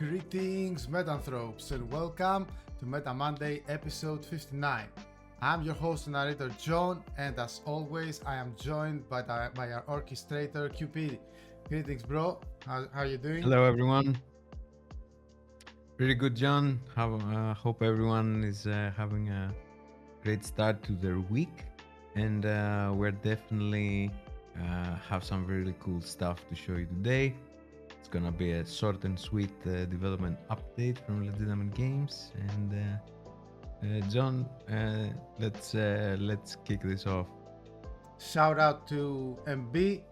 Greetings, Metanthropes, and welcome to Meta Monday, episode 59. I'm your host and narrator, John, and as always, I am joined by our orchestrator, QP. Greetings, bro. How are you doing? Hello, everyone. Pretty good, John. Hope everyone is having a great start to their week, and we're definitely have some really cool stuff to show you today. It's gonna be a short and sweet development update from Legitamine Games, and John, let's kick this off. Shout out to MB,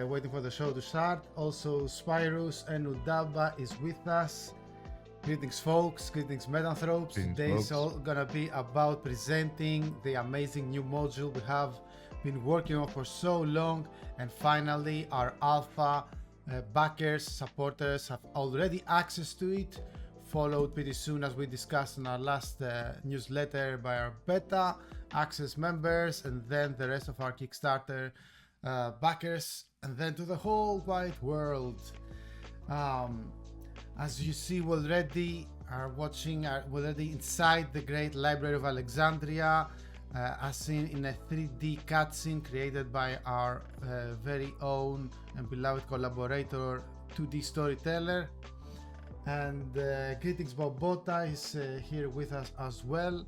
waiting for the show to start. Also, Spyrus and Udaba is with us. Greetings, folks. Greetings, Metanthropes. Today is all gonna be about presenting the amazing new module we have been working on for so long, and finally our alpha backers, supporters have already access to it, followed pretty soon, as we discussed in our last newsletter, by our beta access members, and then the rest of our Kickstarter backers, and then to the whole wide world. As you see, we already are already inside the Great Library of Alexandria, as seen in a 3D cutscene created by our very own and beloved collaborator, 2D Storyteller. And greetings, Bobota is here with us as well.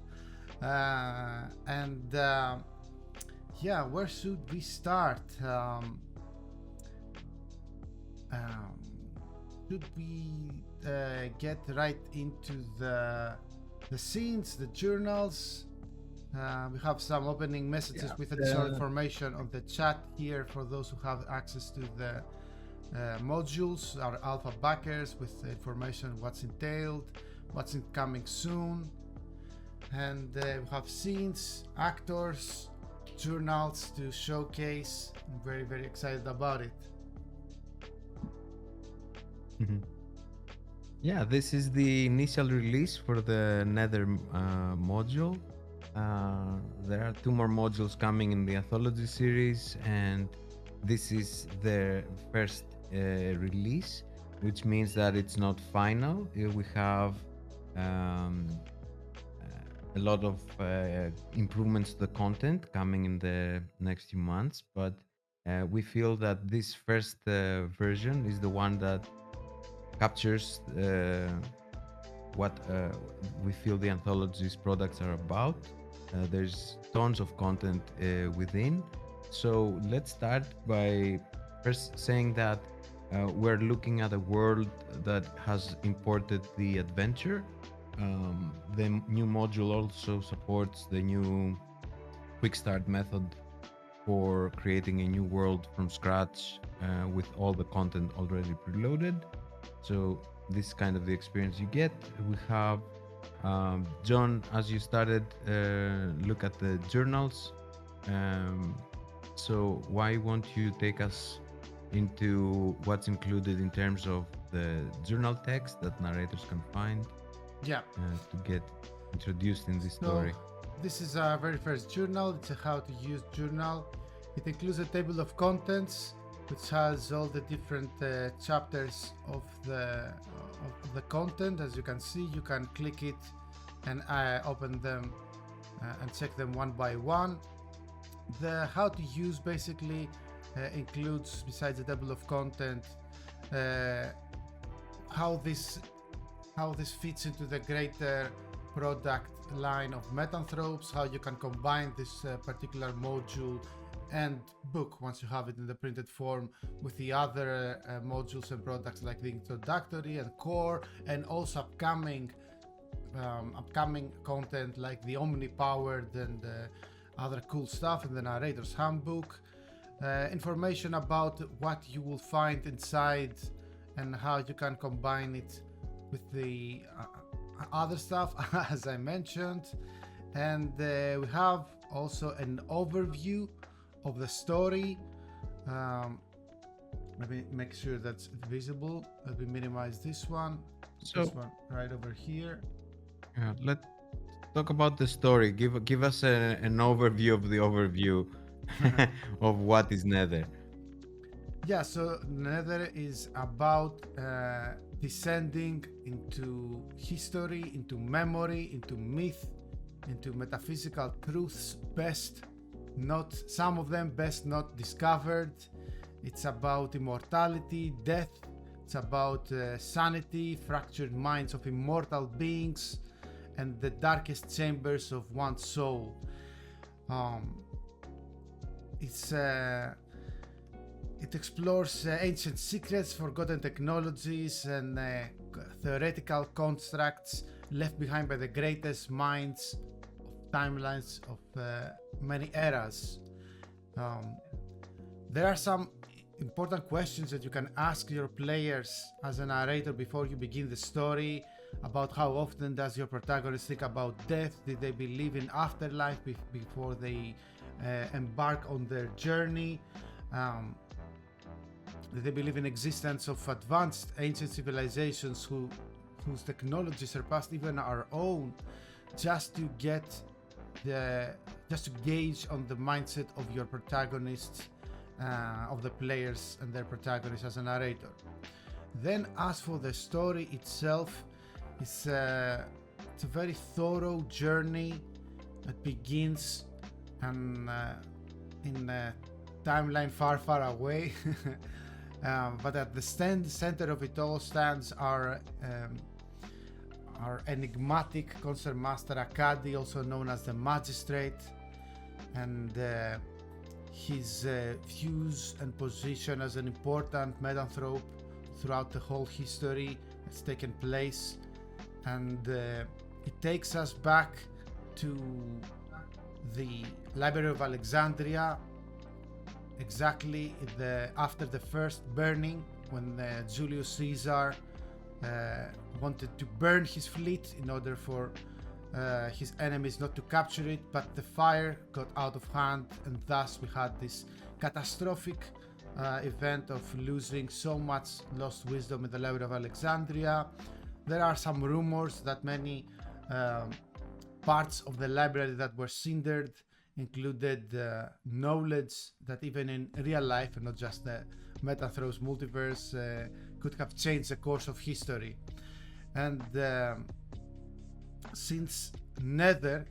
Yeah, where should we start? Should we get right into the scenes, the journals? We have some opening messages with additional information on the chat here for those who have access to the modules, our alpha backers, with information what's entailed, what's coming soon. And we have scenes, actors, journals to showcase. I'm very, very excited about it. Yeah, this is the initial release for the Nether module. There are 2 more modules coming in the Anthology series, and this is the first release, which means that it's not final. We have a lot of improvements to the content coming in the next few months, but we feel that this first version is the one that captures what we feel the Anthology's products are about. There's tons of content within. So let's start by first saying that we're looking at a world that has imported the adventure. The new module also supports the new quick start method for creating a new world from scratch with all the content already preloaded. So this is kind of the experience you get. We have John, as you started, look at the journals. So why won't you take us into what's included in terms of the journal text that narrators can find? Yeah. To get introduced in this story. This is our very first journal. It's a how to use journal. It includes a table of contents, which has all the different chapters of the content. As you can see, you can click it and open them and check them one by one. The how to use basically includes, besides the table of content, how this fits into the greater product line of Metanthropes, how you can combine this particular module and book, once you have it in the printed form, with the other modules and products like the introductory and core, and also upcoming content like the omni-powered and other cool stuff in the narrator's handbook. Information about what you will find inside and how you can combine it with the other stuff, as I mentioned. And we have also an overview of the story. Let me make sure that's visible. Let me minimize this one. This one right over here. Let's talk about the story. Give us an overview of the overview of what is Nether. Yeah, so Nether is about descending into history, into memory, into myth, into metaphysical truths some of them best not discovered. It's about immortality, death. It's about sanity, fractured minds of immortal beings, and the darkest chambers of one's soul. It explores ancient secrets, forgotten technologies, and theoretical constructs left behind by the greatest minds of timelines of many eras. There are some important questions that you can ask your players as a narrator before you begin the story, about how often does your protagonist think about death. Did they believe in afterlife before they embark on their journey? Did they believe in existence of advanced ancient civilizations whose technology surpassed even our own, just to gauge on the mindset of your protagonists, of the players and their protagonists as a narrator. Then, as for the story itself, it's a very thorough journey that begins in a timeline far, far away. But at the center of it all stands our enigmatic concert master Akkadi, also known as the Magistrate, and his views and position as an important metanthrope throughout the whole history that's taken place. And it takes us back to the Library of Alexandria, exactly after the first burning, when Julius Caesar wanted to burn his fleet in order for his enemies not to capture it, but the fire got out of hand, and thus we had this catastrophic event of losing so much lost wisdom in the Library of Alexandria. There are some rumors that many parts of the library that were cindered included knowledge that even in real life, and not just the Metanthropes multiverse, could have changed the course of history. And since Nether,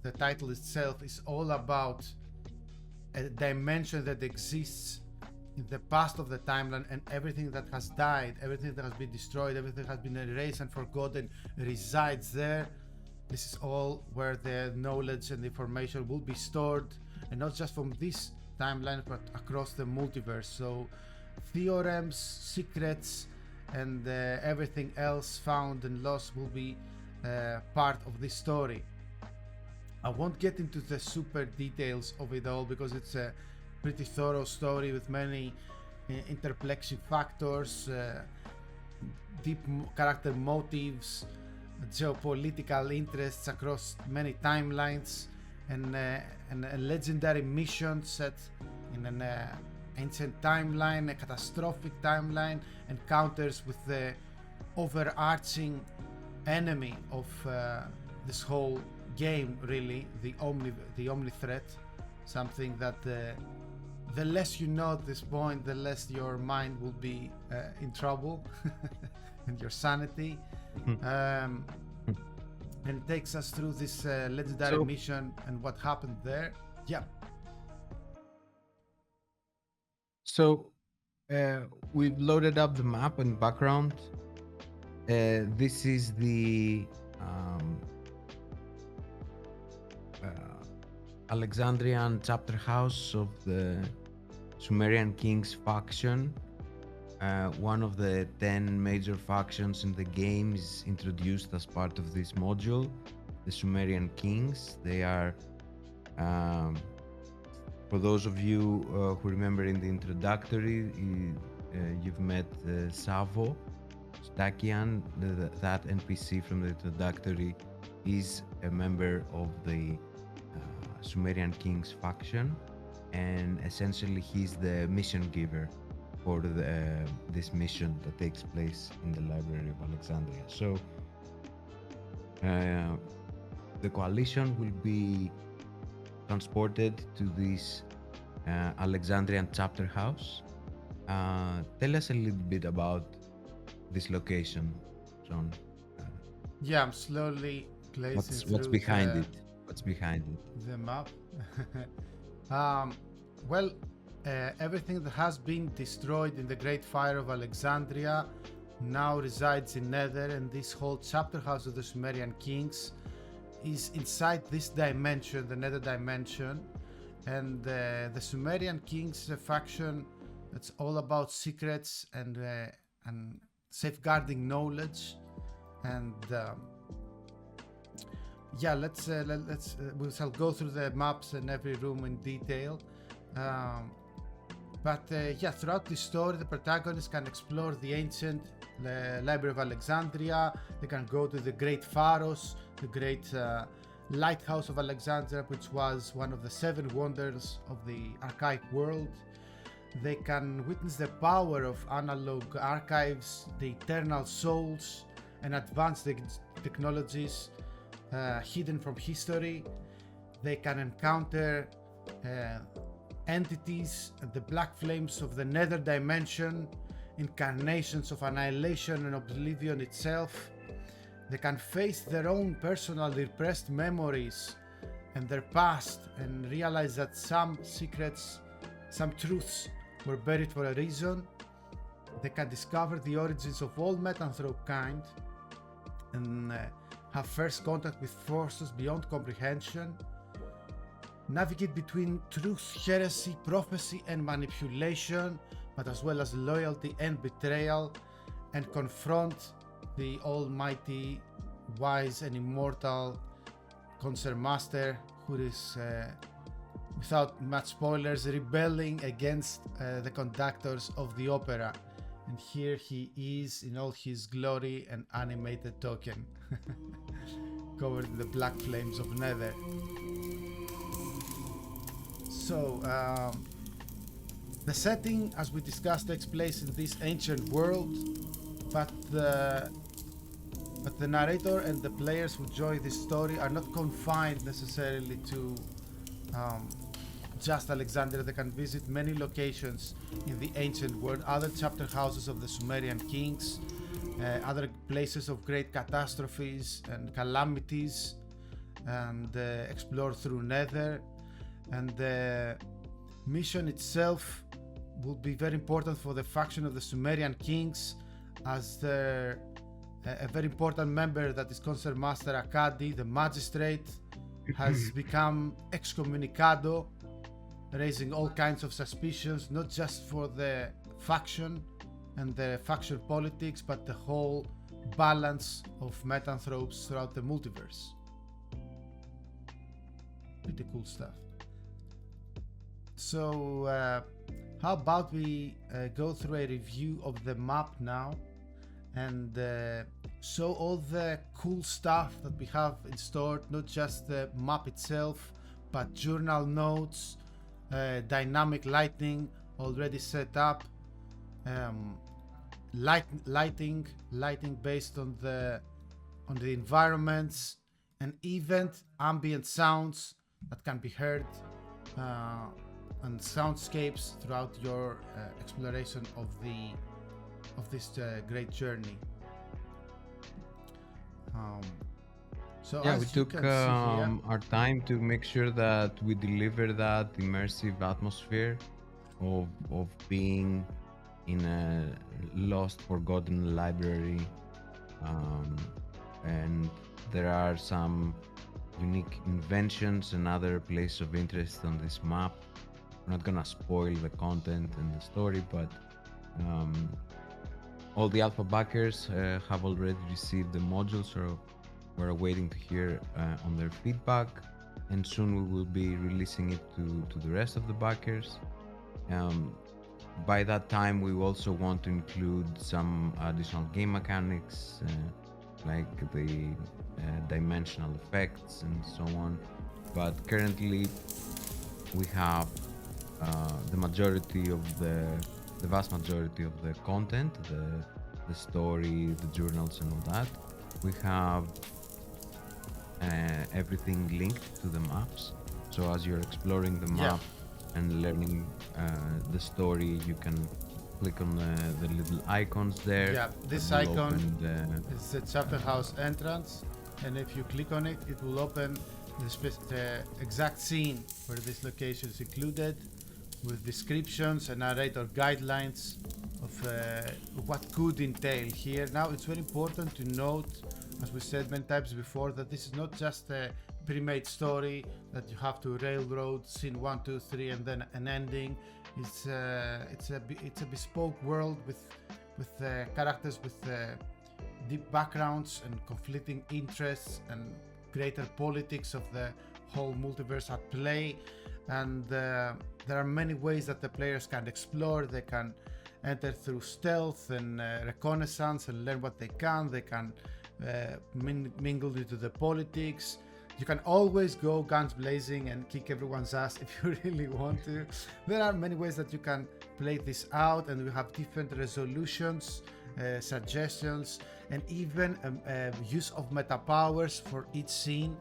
the title itself, is all about a dimension that exists in the past of the timeline, and everything that has died, everything that has been destroyed, everything that has been erased and forgotten resides there. This is all where the knowledge and information will be stored, and not just from this timeline, but across the multiverse. So theorems, secrets, and everything else found and lost will be part of this story. I won't get into the super details of it all because it's a pretty thorough story with many interplexing factors, deep character motives, geopolitical interests across many timelines, and a legendary mission set in an ancient timeline, a catastrophic timeline, encounters with the overarching enemy of this whole game, really, the omni threat, something that the less you know at this point, the less your mind will be in trouble and your sanity. And it takes us through this legendary mission and what happened there. Yeah. So we've loaded up the map and background. This is the Alexandrian chapter house of the Sumerian Kings faction. One of the 10 major factions in the game is introduced as part of this module, the Sumerian Kings. They are, for those of you who remember in the introductory, you've met Savo, Stakian. That NPC from the introductory is a member of the Sumerian Kings faction, and essentially he's the mission giver for this mission that takes place in the Library of Alexandria. So the coalition will be transported to this Alexandrian chapter house. Tell us a little bit about this location, John? Uh, Yeah, I'm slowly placing what's through behind it? What's behind it? the map. um, well, everything that has been destroyed in the Great Fire of Alexandria now resides in Nether, and this whole chapter house of the Sumerian kings is inside this dimension, the Nether dimension. And the Sumerian kings is a faction that's all about secrets and safeguarding knowledge. And yeah, let's we shall go through the maps and every room in detail. But yeah, throughout the story, the protagonists can explore the ancient Library of Alexandria. They can go to the Great Pharos, the great lighthouse of Alexandria, which was one of the 7 wonders of the archaic world. They can witness the power of analog archives, the eternal souls, and advanced technologies hidden from history. They can encounter entities, the black flames of the nether dimension, incarnations of annihilation and oblivion itself. They can face their own personal repressed memories and their past and realize that some secrets, some truths were buried for a reason. They can discover the origins of all metanthrope kind and have first contact with forces beyond comprehension, navigate between truth, heresy, prophecy and manipulation, but as well as loyalty and betrayal, and confront the almighty, wise and immortal concert master, who is, without much spoilers, rebelling against the conductors of the opera. And here he is in all his glory and animated token, covered in the black flames of Nether. So, the setting, as we discussed, takes place in this ancient world, but the narrator and the players who join this story are not confined necessarily to just Alexandria. They can visit many locations in the ancient world, other chapter houses of the Sumerian kings, other places of great catastrophes and calamities, and explore through Nether. And the mission itself will be very important for the faction of the Sumerian kings, as a very important member, that is Concert Master Akkadi, the magistrate, has become excommunicado, raising all kinds of suspicions, not just for the faction and the faction politics, but the whole balance of metanthropes throughout the multiverse. Pretty cool stuff. So how about we go through a review of the map now, and show all the cool stuff that we have in store, not just the map itself, but journal notes, dynamic lighting already set up, lighting based on the environments, and event ambient sounds that can be heard, and soundscapes throughout your exploration of this great journey. So Yeah, as we you took can see here, our time to make sure that we deliver that immersive atmosphere of being in a lost, forgotten library, and there are some unique inventions and other places of interest on this map. I'm not gonna spoil the content and the story, but all the alpha backers have already received the module, so we're waiting to hear on their feedback, and soon we will be releasing it to the rest of the backers. By that time, we also want to include some additional game mechanics, like the dimensional effects and so on. But currently, we have the vast majority of the content, the story, the journals and all that. We have everything linked to the maps. So as you're exploring the map and learning the story, you can click on the little icons there. Yeah, this that will icon open the- is the chapter house entrance, and if you click on it, it will open the exact scene where this location is included, with descriptions and narrator guidelines of what could entail here. Now, it's very important to note, as we said many times before, that this is not just a pre-made story that you have to railroad scene 1, 2, 3, and then an ending. It's a bespoke world with characters with deep backgrounds and conflicting interests and greater politics of the whole multiverse at play. And there are many ways that the players can explore. They can enter through stealth and reconnaissance and learn what they can. They can mingle into the politics. You can always go guns blazing and kick everyone's ass if you really want to. There are many ways that you can play this out, and we have different resolutions, suggestions, and even use of meta powers for each scene.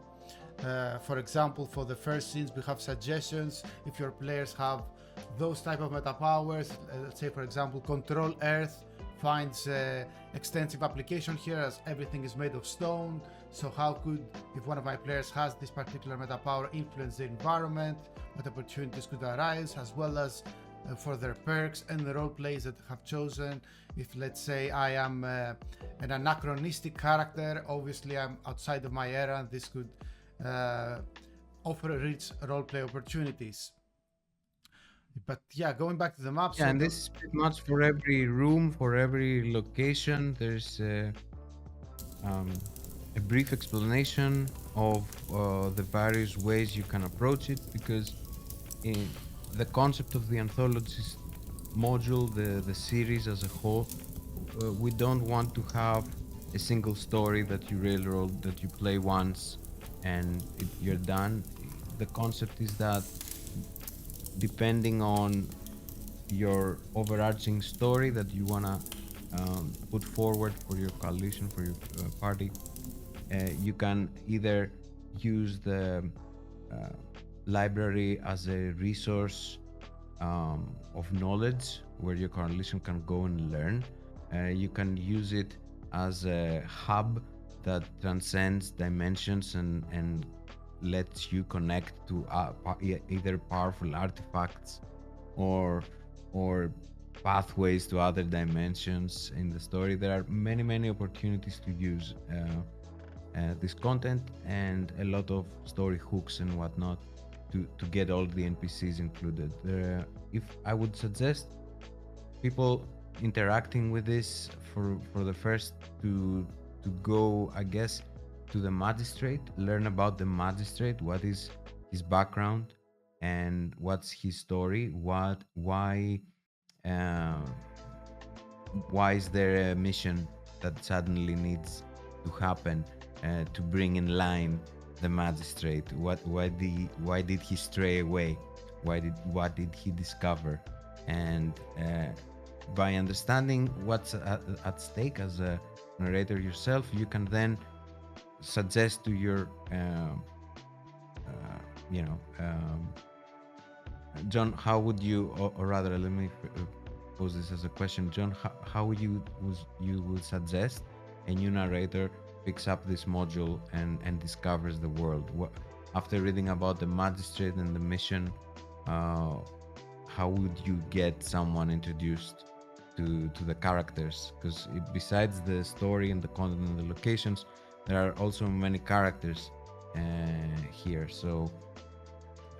For example, for the first scenes, we have suggestions. If your players have those type of meta powers, let's say for example, Control Earth finds extensive application here as everything is made of stone. So how could, if one of my players has this particular meta power, influence the environment, what opportunities could arise, as well as for their perks and the role plays that have chosen. If let's say I am an anachronistic character, obviously I'm outside of my era, and this could offer rich roleplay opportunities. But yeah, going back to the map. Yeah, and this is pretty much for every room, for every location. There's a brief explanation of the various ways you can approach it, because in the concept of the anthologies module, the series as a whole, we don't want to have a single story that you railroad, that you play once and you're done. The concept is that depending on your overarching story that you want to put forward for your coalition, for your party, you can either use the library as a resource of knowledge where your coalition can go and learn. You can use it as a hub that transcends dimensions and lets you connect to either powerful artifacts or pathways to other dimensions in the story. There are many opportunities to use this content, and a lot of story hooks and whatnot to get all the NPCs included. If I would suggest people interacting with this for the first to go, I guess, to the magistrate, learn about the magistrate, what is his background and what's his story, why is there a mission that suddenly needs to happen to bring in line the magistrate, why did he stray away, what did he discover, and by understanding what's at stake as a narrator yourself, you can then suggest to your John, how would you, or rather let me pose this as a question, John, how would you would suggest a new narrator picks up this module and discovers the world? After reading about the magistrate and the mission, how would you get someone introduced to the characters? Because besides the story and the content and the locations, there are also many characters here. So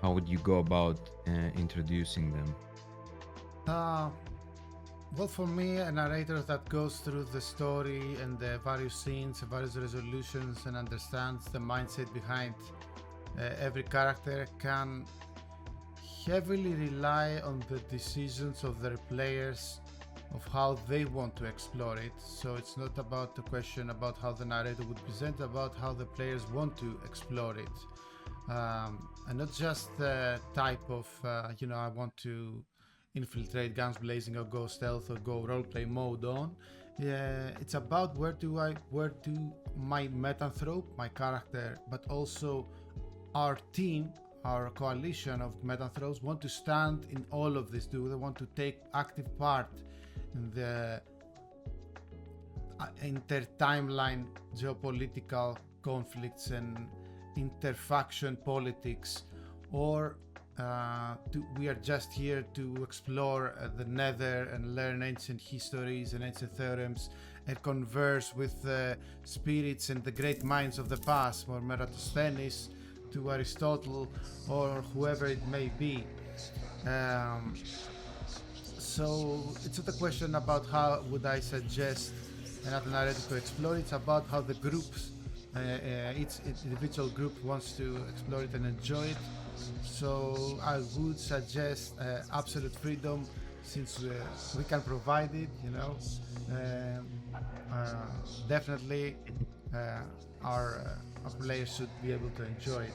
how would you go about introducing them? Well, for me, a narrator that goes through the story and the various scenes, various resolutions, and understands the mindset behind every character can heavily rely on the decisions of their players of how they want to explore it. So it's not about the question about how the narrator would present, about how the players want to explore it. And not just the type of, I want to infiltrate guns blazing or go stealth or go roleplay mode on. It's about where do my metanthrope, my character, but also our team, our coalition of metanthropes want to stand in all of this. Do they want to take active part the inter-timeline geopolitical conflicts and interfaction politics, or we are just here to explore the Nether and learn ancient histories and ancient theorems and converse with the spirits and the great minds of the past, from Eratosthenes to Aristotle or whoever it may be. So it's not a question about how would I suggest another narrative to explore. It's about how the groups, each individual group wants to explore it and enjoy it. So I would suggest absolute freedom, since we can provide it, you know. Definitely our players should be able to enjoy it.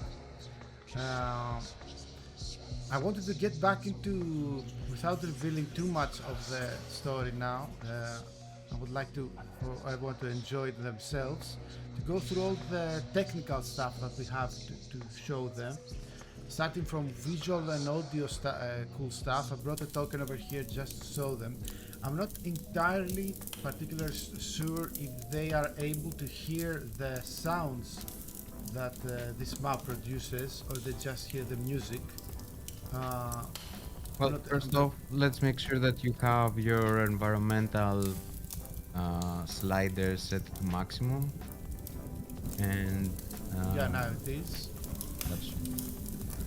I wanted to get back into, without revealing too much of the story now, I would like to, for everyone to enjoy it themselves, to go through all the technical stuff that we have to show them. Starting from visual and audio cool stuff. I brought a token over here just to show them. I'm not entirely particularly sure if they are able to hear the sounds that this map produces, or they just hear the music. Well, first off, let's make sure that you have your environmental slider set to maximum, and yeah, now it is.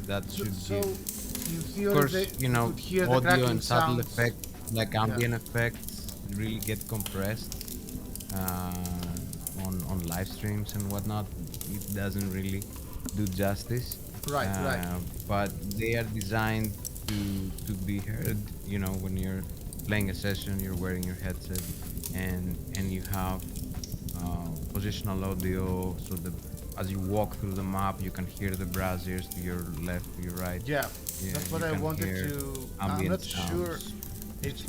That should So, give. in theory, Of course, they you know, could hear the audio cracking and subtle sounds. effects like ambient effects really get compressed on live streams and whatnot. It doesn't really do justice. Right, right. But they are designed to be heard. You know, when you're playing a session, you're wearing your headset, and you have positional audio, so that as you walk through the map, you can hear the braziers to your left, to your right. Yeah, that's what I wanted to. I'm not sure if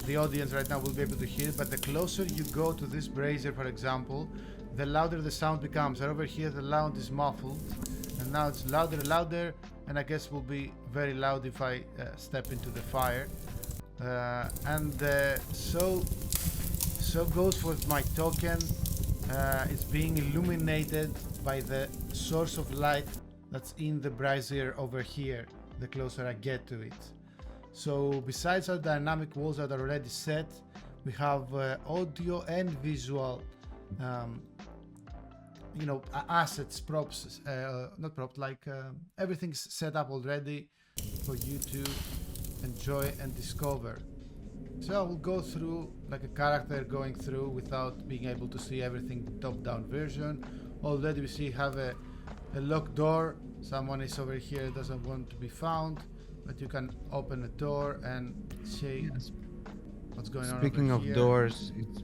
the audience right now will be able to hear it, but the closer you go to this brazier, for example, the louder the sound becomes. And over here, the sound is muffled, and now it's louder and louder, and I guess will be very loud if I step into the fire. So goes with my token. It's being illuminated by the source of light that's in the brazier over here, the closer I get to it. So besides our dynamic walls that are already set, we have audio and visual you know, assets, props, not props, like everything's set up already for you to enjoy and discover. So I will go through like a character going through without being able to see everything top-down version. Already we see have a locked door. Someone is over here, doesn't want to be found, but you can open a door and see what's going on. Speaking over of here. doors, it's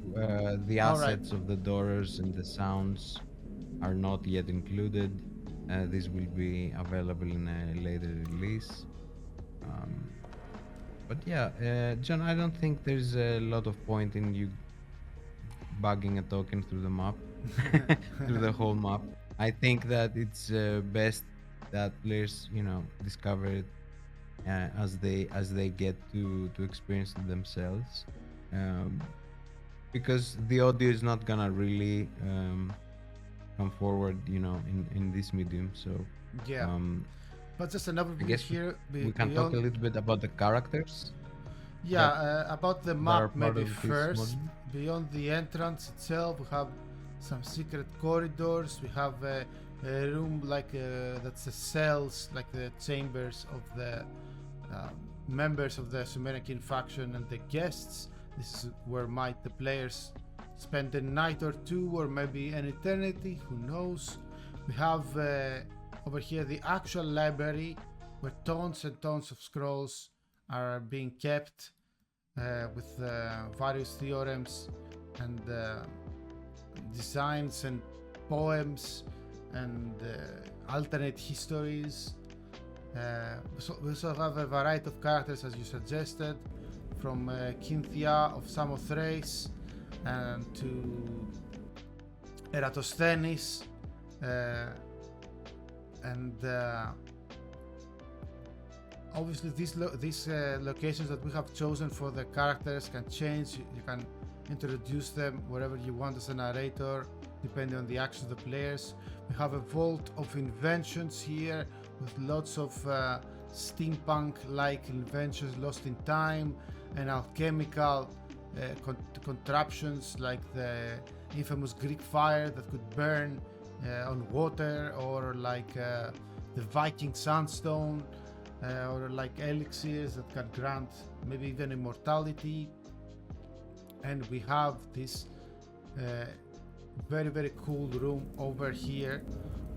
the assets of the doors and the sounds are not yet included. This will be available in a later release. But yeah, John, I don't think there's a lot of point in you bugging a token through the map, through the whole map. I think that it's best that players, you know, discover it as they get to experience it themselves, because the audio is not gonna really come forward, you know, in this medium. So yeah. But just another I guess here. we can talk a little bit about the characters. Yeah, about the map maybe first. module. Beyond the entrance itself, we have some secret corridors. We have a room like that's the cells, like the chambers of the members of the Sumerian faction and the guests. This is where might the players spend a night or two, or maybe an eternity. Who knows? We have over here the actual library, where tons and tons of scrolls are being kept with various theorems and designs and poems and alternate histories. So we also have a variety of characters, as you suggested, from Cynthia of Samothrace and to Eratosthenes Obviously, these locations that we have chosen for the characters can change. You can introduce them wherever you want as a narrator, depending on the actions of the players. We have a vault of inventions here with lots of steampunk-like inventions lost in time and alchemical contraptions like the infamous Greek fire that could burn on water, or like the Viking sandstone, or like elixirs that can grant maybe even immortality. And we have this very cool room over here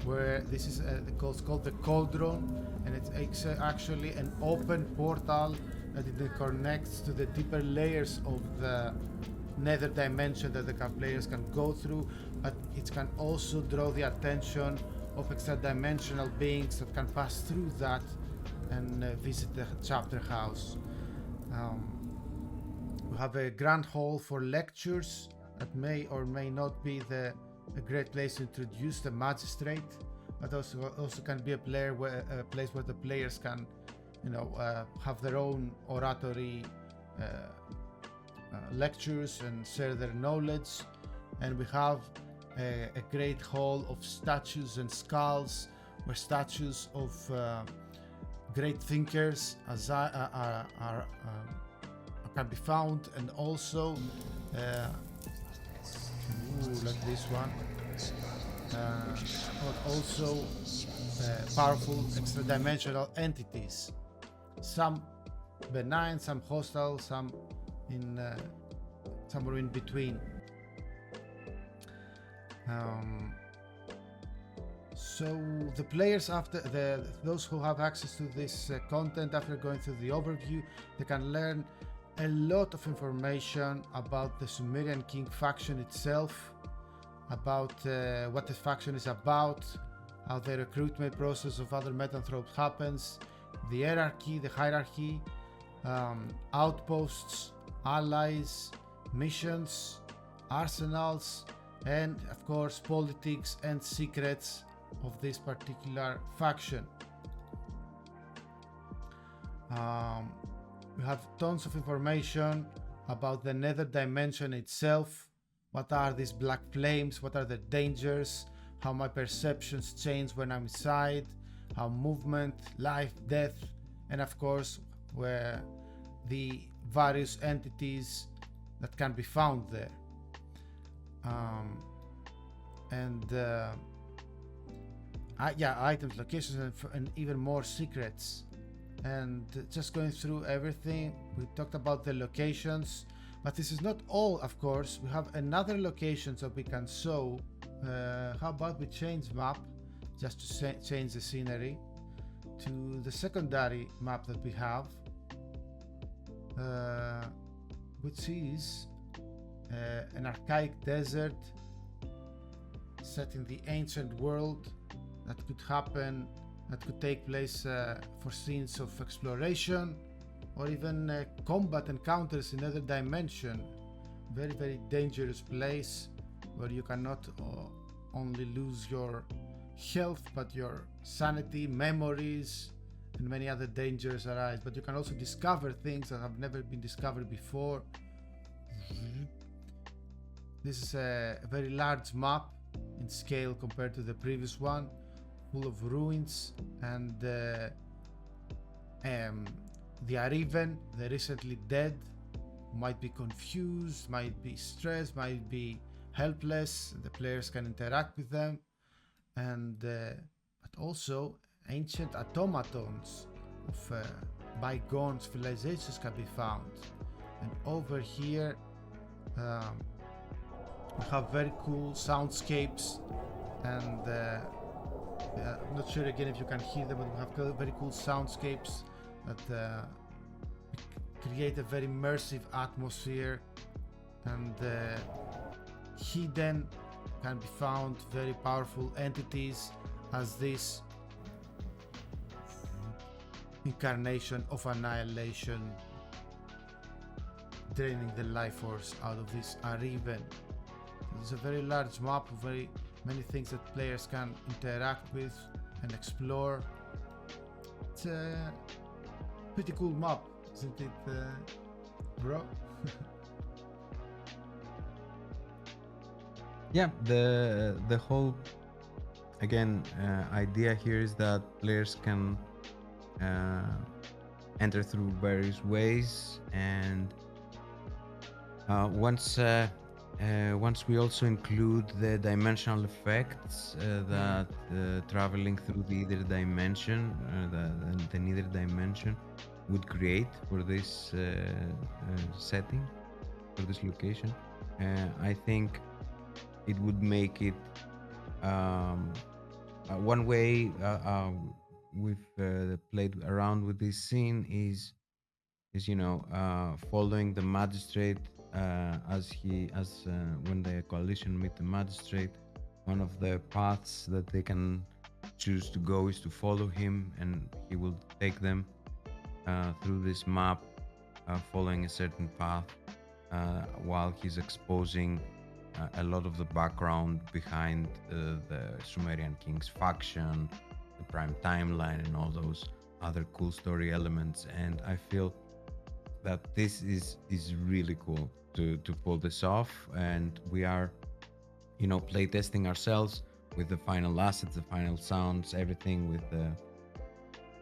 where this is called the cauldron, and it's actually an open portal that it connects to the deeper layers of the nether dimension that the players can go through, but it can also draw the attention of extra dimensional beings that can pass through that and visit the chapter house. We have a grand hall for lectures that may or may not be a great place to introduce the magistrate, but also can be a place where the players can, have their own oratory lectures and share their knowledge. And we have a great hall of statues and skulls, where statues of great thinkers can be found, and also like this one, but also powerful extra-dimensional entities, some benign, some hostile, some somewhere in between. So the players, after those who have access to this content, after going through the overview, they can learn a lot of information about the Sumerian King faction itself, about what the faction is about, how the recruitment process of other metanthropes happens, the hierarchy, outposts, allies, missions, arsenals, and of course politics and secrets of this particular faction. We have tons of information about the nether dimension itself. What are these black flames? What are the dangers? How my perceptions change when I'm inside? How movement, life, death, and of course where the various entities that can be found there. Items, locations, and even more secrets. And just going through everything, we talked about the locations, but this is not all, of course. We have another location that we can show. How about we change map, just to change the scenery to the secondary map that we have, which is an archaic desert set in the ancient world that could take place for scenes of exploration, or even combat encounters in other dimension. Very dangerous place where you cannot only lose your health, but your sanity, memories, and many other dangers arise. But you can also discover things that have never been discovered before. This is a very large map in scale compared to the previous one, full of ruins, and the Arriven, the recently dead, might be confused, might be stressed, might be helpless. The players can interact with them, and but also ancient automatons of bygone civilizations can be found. And over here we have very cool soundscapes, and I'm not sure again if you can hear them, but we have very cool soundscapes that create a very immersive atmosphere. And hidden can be found very powerful entities, as this incarnation of annihilation, draining the life force out of this Arriven. It's a very large map of very many things that players can interact with and explore. It's Pretty cool map, isn't it, bro? Yeah, the whole idea here is that players can enter through various ways, and once we also include the dimensional effects that traveling through the either dimension, the neither dimension would create for this setting, for this location, I think it would make it one way we've played around with this scene is following the magistrate as when the coalition meet the magistrate, one of the paths that they can choose to go is to follow him, and he will take them through this map, following a certain path, while he's exposing a lot of the background behind the Sumerian King's faction, the Prime Timeline, and all those other cool story elements. And I feel that this is really cool to pull this off, and we are playtesting ourselves with the final assets, the final sounds, everything, with the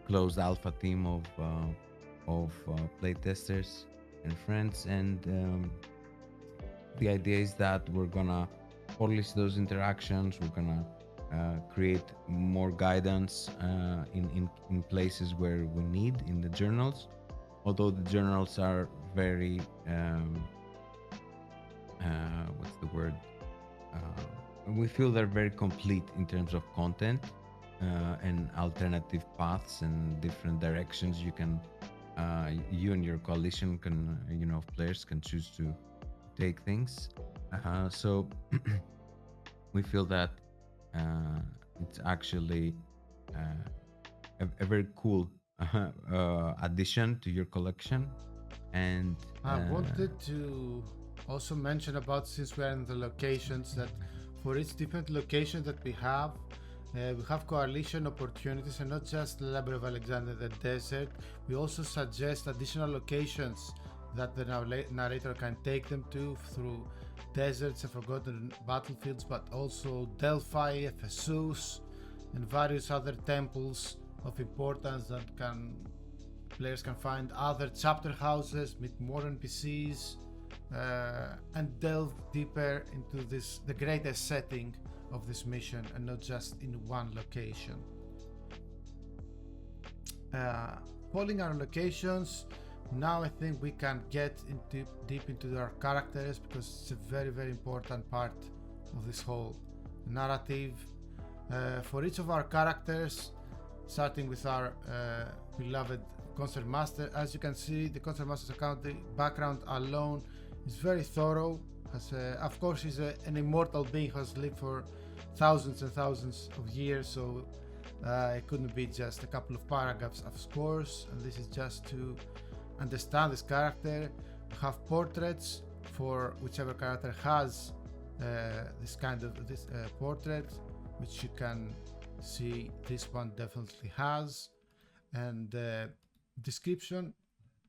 closed alpha team of playtesters and friends. And the idea is that we're gonna polish those interactions. We're gonna create more guidance in places where we need in the journals, although the journals are very what's the word, we feel they're very complete in terms of content and alternative paths and different directions you can you and your coalition can players can choose to take things. So we feel that it's actually a very cool addition to your collection. And I wanted to also mention about, since we are in the locations, that for each different location that we have coalition opportunities, and not just the Library of Alexander the Desert. We also suggest additional locations that the narrator can take them to through deserts and forgotten battlefields, but also Delphi, Ephesus, and various other temples of importance that players can find other chapter houses, meet more NPCs, and delve deeper into the greatest setting of this mission, and not just in one location. Following our locations, now I think we can get deep into our characters, because it's a very, very important part of this whole narrative. For each of our characters, starting with our beloved Concert Master, as you can see, the Concert Master's account, the background alone is very thorough. Of course, he's an immortal being who has lived for thousands and thousands of years, so it couldn't be just a couple of paragraphs of scores, and this is just to understand this character. We have portraits for whichever character has this portrait, which you can see this one definitely has, and description,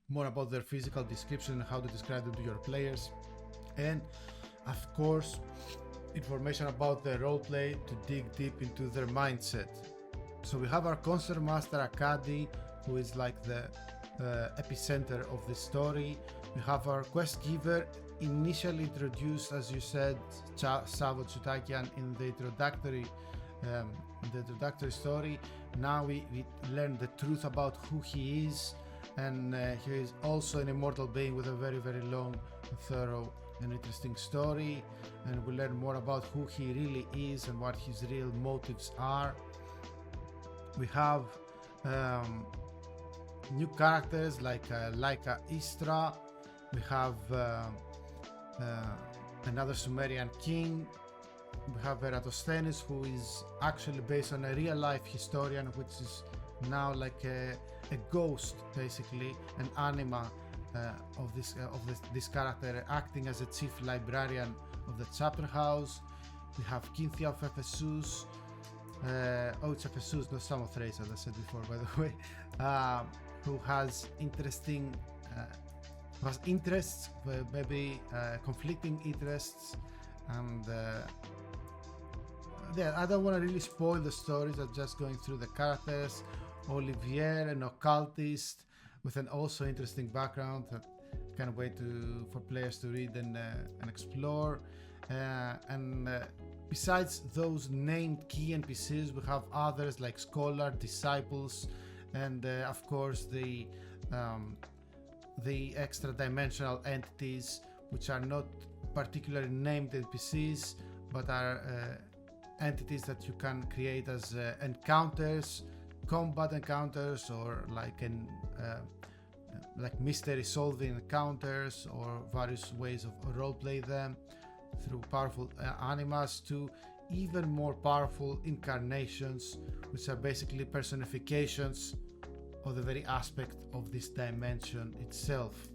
more about their physical description and how to describe them to your players, and of course information about the roleplay to dig deep into their mindset. So we have our Concert Master Akkadi, who is like the epicenter of the story. We have our quest giver, initially introduced, as you said, Savo Tsutakian, in the introductory story. Now we learn the truth about who he is, and he is also an immortal being with a very, very long, thorough and interesting story, and we learn more about who he really is and what his real motives are. We have new characters like Laika Istra. We have another Sumerian king. We have Eratosthenes, who is actually based on a real-life historian, which is now like a ghost, basically, an anima of this character, acting as a chief librarian of the chapter house. We have Kynthia of Ephesus. It's Ephesus, not Samothrace, as I said before, by the way. who has interesting who has interests, maybe conflicting interests, and yeah, I don't want to really spoil the stories. I'm just going through the characters. Olivier, an occultist with an also interesting background that can't wait for players to read and explore. And besides those named key NPCs, we have others like Scholar, Disciples, and of course the extra dimensional entities, which are not particularly named NPCs, but are entities that you can create as encounters, combat encounters, or like mystery solving encounters, or various ways of roleplay them through powerful animas, to even more powerful incarnations, which are basically personifications of the very aspect of this dimension itself.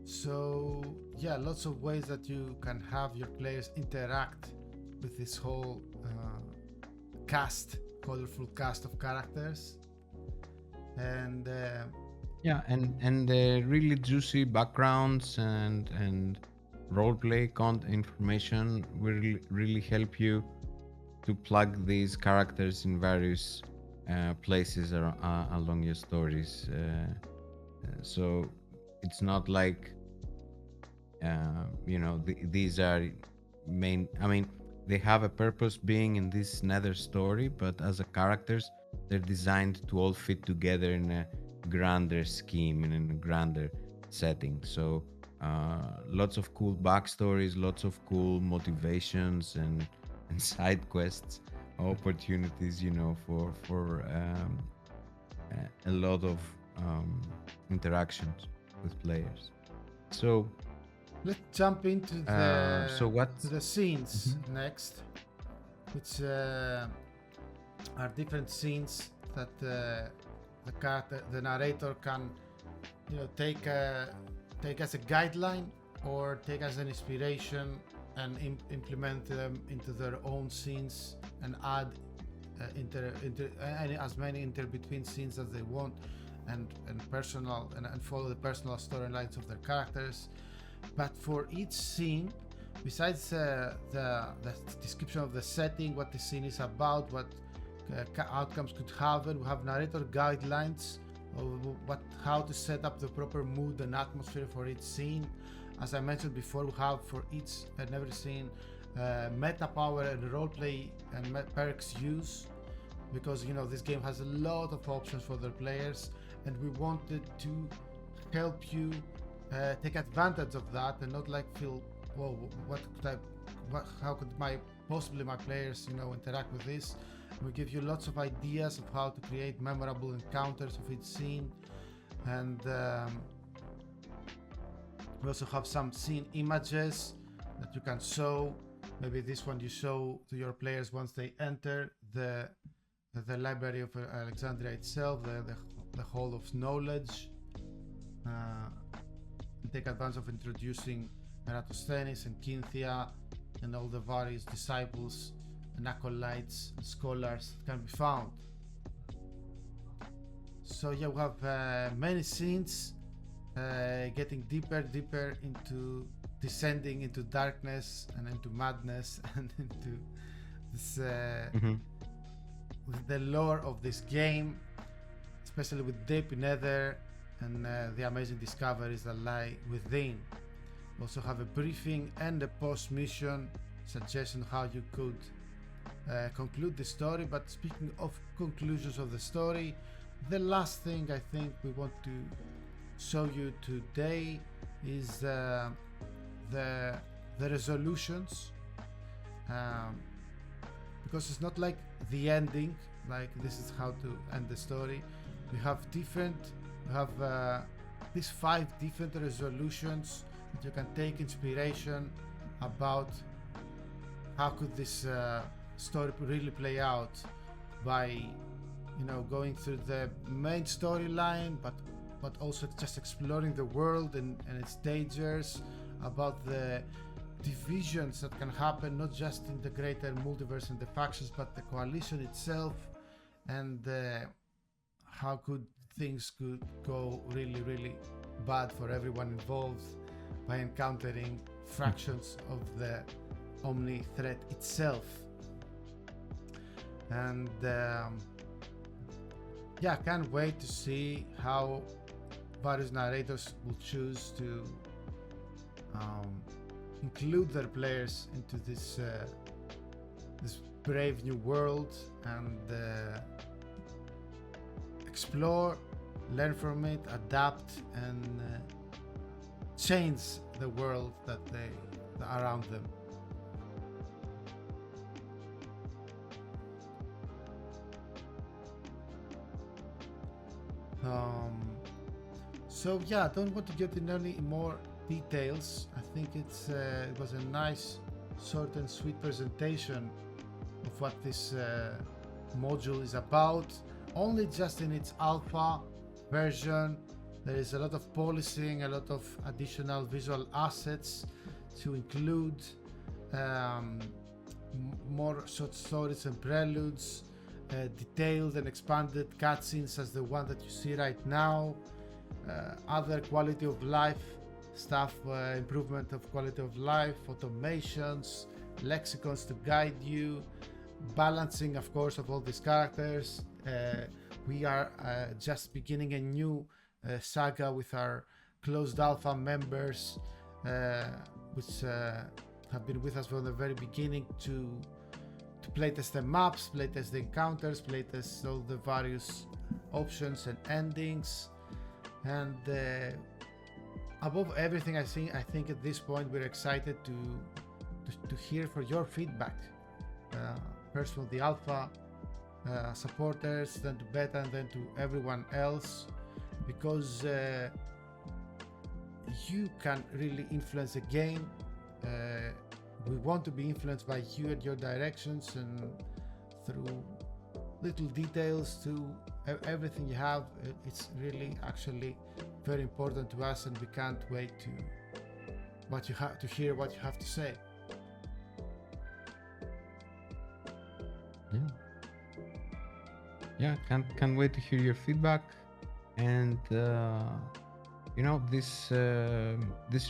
So yeah, lots of ways that you can have your players interact with this whole colorful cast of characters. And yeah, and really juicy backgrounds and roleplay information will really help you to plug these characters in various places along your stories. So it's not like these are main. I mean, they have a purpose being in this Nether story, but as a characters, they're designed to all fit together in a grander scheme and in a grander setting. So lots of cool backstories, lots of cool motivations and side quests, opportunities, for a lot of interactions with players. So let's jump into the scenes next, which are different scenes that the narrator can take as a guideline or take as an inspiration and implement them into their own scenes and add as many between scenes as they want, and personal and follow the personal storylines of their characters. But for each scene, besides the description of the setting, what the scene is about, what outcomes could happen, we have narrator guidelines of how to set up the proper mood and atmosphere for each scene. As I mentioned before, we have for each and every scene meta power and roleplay and perks use, because this game has a lot of options for their players, and we wanted to help you take advantage of that and not feel, whoa, how could my players interact with this. We give you lots of ideas of how to create memorable encounters of each scene, and we also have some scene images that you can show. Maybe this one you show to your players once they enter the library of Alexandria itself, the Hall of Knowledge. Take advantage of introducing Eratosthenes and Cynthia and all the various disciples and acolytes and scholars that can be found. So yeah, we have many scenes getting deeper into descending into darkness and into madness and into this the lore of this game, especially with deep nether and the amazing discoveries that lie within. We also have a briefing and a post-mission suggestion how you could conclude the story. But speaking of conclusions of the story, the last thing I think we want to show you today is the resolutions, because it's not like the ending, like this is how to end the story. We have these 5 different resolutions that you can take inspiration about how could this story really play out by going through the main storyline, but also just exploring the world and its dangers, about the divisions that can happen not just in the greater multiverse and the factions, but the coalition itself, and how could things could go really, really bad for everyone involved by encountering fractions of the Omni threat itself. And yeah, can't wait to see how various narrators will choose to include their players into this brave new world and explore, learn from it, adapt, and change the world that around them. So yeah, I don't want to get in any more details. I think it was a nice, short and sweet presentation of what this module is about. Only just in its alpha version. There is a lot of policing, a lot of additional visual assets to include, more short stories and preludes, detailed and expanded cutscenes as the one that you see right now, other quality of life stuff, improvement of quality of life, automations, lexicons to guide you, balancing of course of all these characters. We are just beginning a new saga with our closed alpha members, which have been with us from the very beginning to playtest the maps, playtest the encounters, playtest all the various options and endings. And above everything, I think at this point we're excited to hear for your feedback, first from the alpha supporters, then to beta, and then to everyone else, because you can really influence the game. We want to be influenced by you and your directions, and through little details to everything you have. It's really actually very important to us, and we can't wait to hear what you have to say. Yeah, can't wait to hear your feedback. And this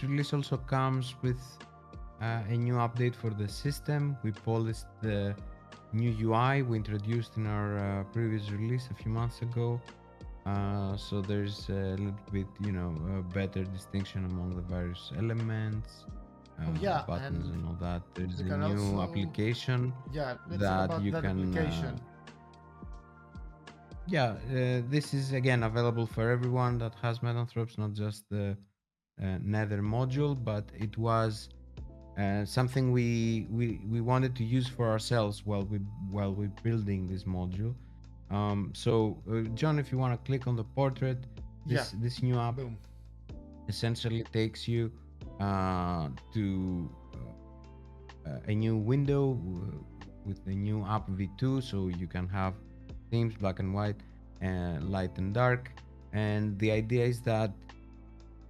release also comes with a new update for the system. We polished the new UI we introduced in our previous release a few months ago. So there's a little bit, a better distinction among the various elements, buttons and all that. There's a new application that you can. This is again available for everyone that has Metanthropes, not just the Nether module, but it was something we wanted to use for ourselves while we're building this module. So John, if you want to click on the portrait, this new app essentially takes you to a new window with the new app v2, so you can have themes, black and white, light and dark. And the idea is that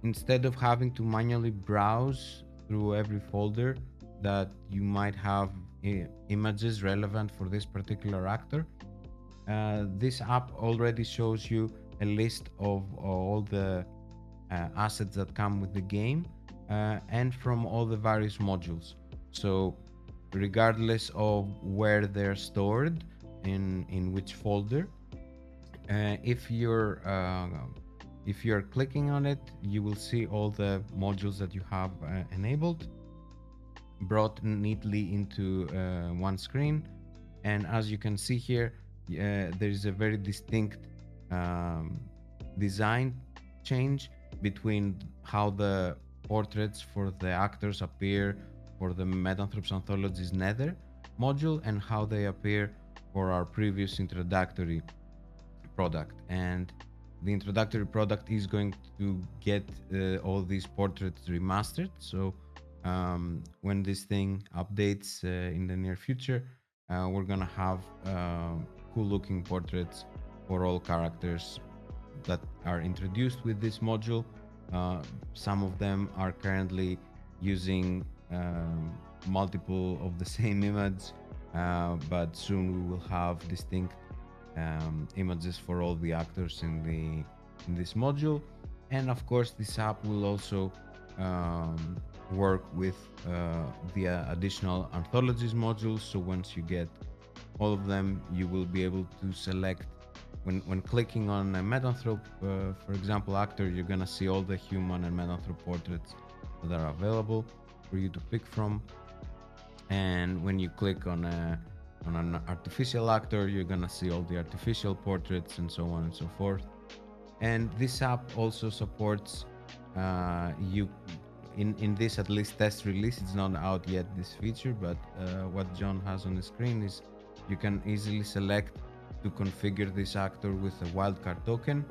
instead of having to manually browse through every folder that you might have images relevant for this particular actor, this app already shows you a list of all the assets that come with the game, and from all the various modules. So regardless of where they're stored, in which folder, if you're clicking on it, you will see all the modules that you have enabled brought neatly into one screen. And as you can see here, there is a very distinct design change between how the portraits for the actors appear for the Metanthropes Anthologies Nether module and how they appear for our previous introductory product. And the introductory product is going to get all these portraits remastered. So when this thing updates in the near future, we're gonna have cool looking portraits for all characters that are introduced with this module. Some of them are currently using multiple of the same image, but soon we will have distinct images for all the actors in this module. And of course, this app will also work with the additional anthologies modules. So once you get all of them, you will be able to select when clicking on a Metanthrope, for example, actor, you're gonna see all the human and Metanthrope portraits that are available for you to pick from. And when you click on an artificial actor, you're gonna see all the artificial portraits and so on and so forth. And this app also supports you in this at least test release. It's not out yet, this feature, but what John has on the screen is you can easily select to configure this actor with a wildcard token,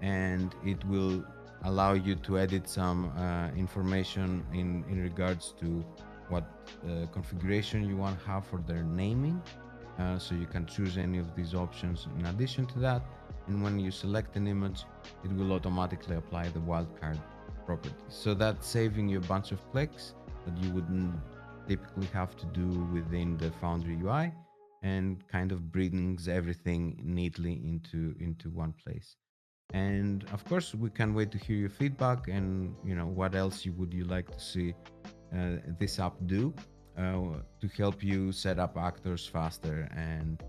and it will allow you to edit some information in regards to what configuration you want to have for their naming. So you can choose any of these options in addition to that. And when you select an image, it will automatically apply the wildcard properties. So that's saving you a bunch of clicks that you wouldn't typically have to do within the Foundry UI, and kind of brings everything neatly into one place. And of course, we can't wait to hear your feedback and what else would you like to see this app do to help you set up actors faster and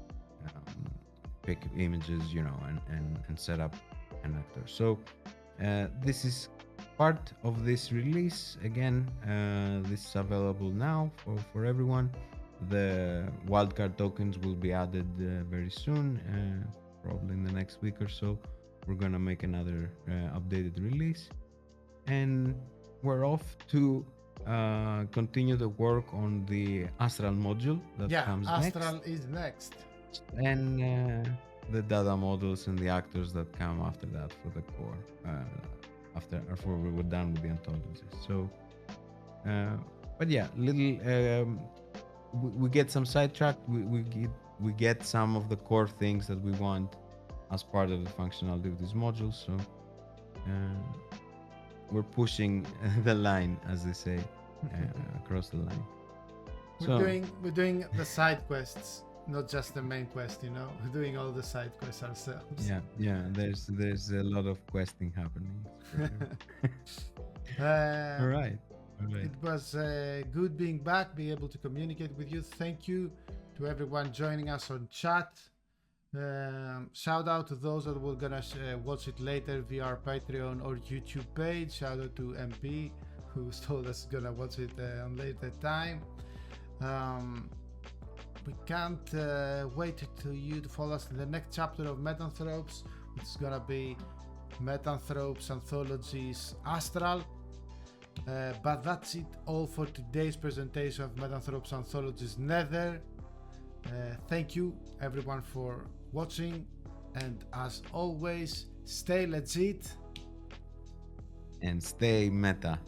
pick images, and set up an actor. So this is part of this release. Again, this is available now for everyone. The wildcard tokens will be added very soon, probably in the next week or so. We're gonna make another updated release, and we're off to continue the work on the Astral module that comes next. Astral is next. And the data models and the actors that come after that for the core, after we were done with the anthologies. So, but yeah, we get some sidetracked. We get some of the core things that we want as part of the functionality of these modules. So we're pushing the line, as they say, across the line. We're doing the side quests, not just the main quest. We're doing all the side quests ourselves. Yeah. There's a lot of questing happening. All right. It was good being back, being able to communicate with you. Thank you to everyone joining us on chat. Shout out to those that were gonna watch it later via our Patreon or YouTube page. Shout out to MP, who told us gonna watch it on later time. We can't wait to you to follow us in the next chapter of Metanthropes, which is gonna be Metanthropes Anthologies Astral. But that's it all for today's presentation of Metanthropes Anthologies Nether. Thank you everyone for watching, and as always, stay legit and stay meta.